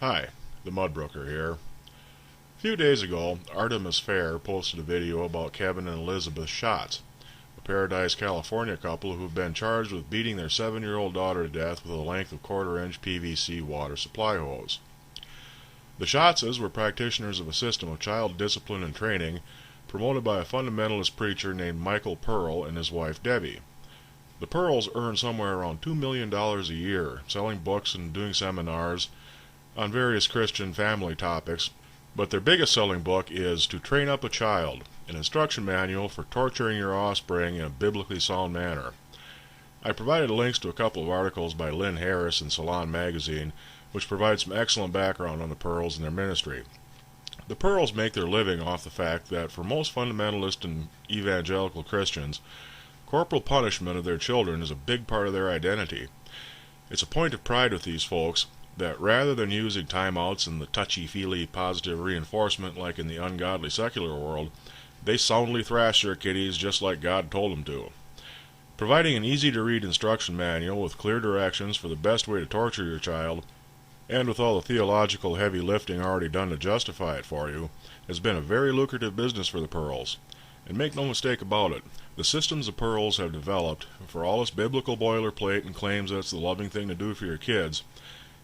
Hi, the mudbrooker here. A few days ago, Artemisfair posted a video about Kevin and Elizabeth Schatz, a Paradise, California couple who have been charged with beating their 7-year-old daughter to death with a length of quarter-inch PVC water supply hose. The Schatzes were practitioners of a system of child discipline and training promoted by a fundamentalist preacher named Michael Pearl and his wife Debbie. The Pearls earn somewhere around $2 million a year, selling books and doing seminars on various Christian family topics, but their biggest selling book is To Train Up a Child, an instruction manual for torturing your offspring in a biblically sound manner. I provided links to a couple of articles by Lynn Harris in Salon magazine, which provide some excellent background on the Pearls and their ministry. The Pearls make their living off the fact that for most fundamentalist and evangelical Christians, corporal punishment of their children is a big part of their identity. It's a point of pride with these folks that rather than using timeouts and the touchy-feely positive reinforcement like in the ungodly secular world, they soundly thrash their kiddies just like God told them to. Providing an easy-to-read instruction manual with clear directions for the best way to torture your child, and with all the theological heavy lifting already done to justify it for you, has been a very lucrative business for the Pearls. And make no mistake about it, the systems the Pearls have developed, for all its biblical boilerplate and claims that it's the loving thing to do for your kids,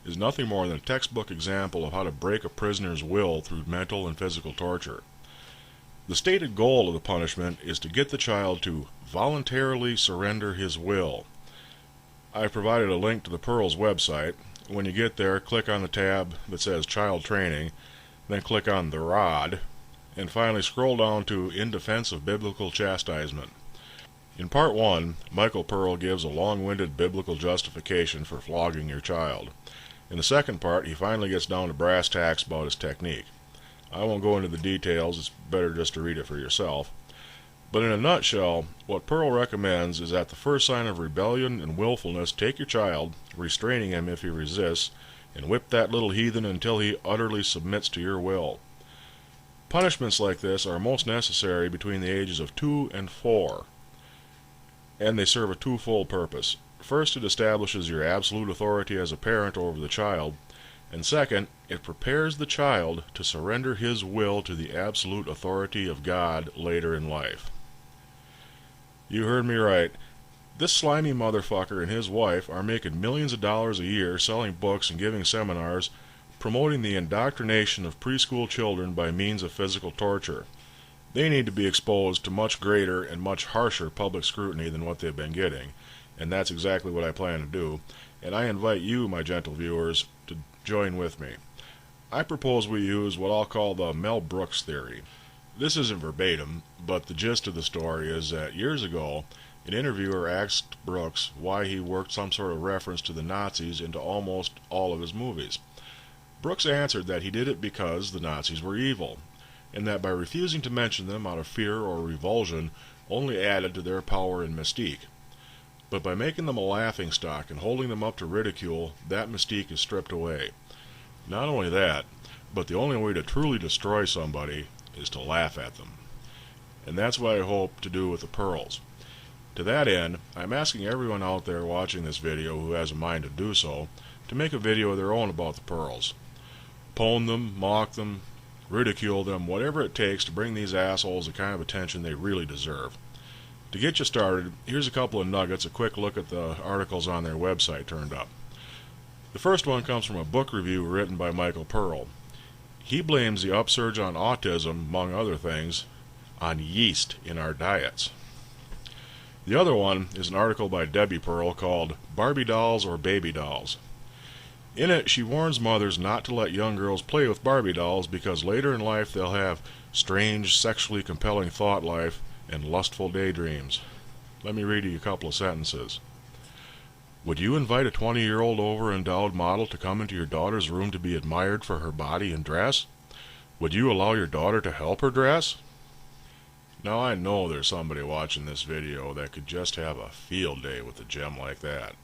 is nothing more than a textbook example of how to break a prisoner's will through mental and physical torture. The stated goal of the punishment is to get the child to voluntarily surrender his will. I've provided a link to the Pearls website. When you get there, click on the tab that says Child Training, then click on The Rod, and finally scroll down to In Defense of Biblical Chastisement. In Part 1, Michael Pearl gives a long-winded biblical justification for flogging your child. In the second part, he finally gets down to brass tacks about his technique. I won't go into the details, it's better just to read it for yourself. But in a nutshell, what Pearl recommends is at the first sign of rebellion and willfulness, take your child, restraining him if he resists, and whip that little heathen until he utterly submits to your will. Punishments like this are most necessary between the ages of 2 and 4, and they serve a twofold purpose. First, it establishes your absolute authority as a parent over the child, and second, it prepares the child to surrender his will to the absolute authority of God later in life. You heard me right. This slimy motherfucker and his wife are making millions of dollars a year selling books and giving seminars promoting the indoctrination of preschool children by means of physical torture. They need to be exposed to much greater and much harsher public scrutiny than what they've been getting, and that's exactly what I plan to do, and I invite you, my gentle viewers, to join with me. I propose we use what I'll call the Mel Brooks theory. This isn't verbatim, but the gist of the story is that years ago, an interviewer asked Brooks why he worked some sort of reference to the Nazis into almost all of his movies. Brooks answered that he did it because the Nazis were evil, and that by refusing to mention them out of fear or revulsion only added to their power and mystique. But by making them a laughingstock and holding them up to ridicule, that mystique is stripped away. Not only that, but the only way to truly destroy somebody is to laugh at them. And that's what I hope to do with the Pearls. To that end, I'm asking everyone out there watching this video who has a mind to do so, to make a video of their own about the Pearls. Pwn them, mock them, ridicule them, whatever it takes to bring these assholes the kind of attention they really deserve. To get you started, here's a couple of nuggets, a quick look at the articles on their website turned up. The first one comes from a book review written by Michael Pearl. He blames the upsurge on autism, among other things, on yeast in our diets. The other one is an article by Debbie Pearl called Barbie Dolls or Baby Dolls. In it, she warns mothers not to let young girls play with Barbie dolls because later in life they'll have strange, sexually compelling thought life and lustful daydreams. Let me read you a couple of sentences. Would you invite a 20-year-old over-endowed model to come into your daughter's room to be admired for her body and dress? Would you allow your daughter to help her dress? Now I know there's somebody watching this video that could just have a field day with a gem like that.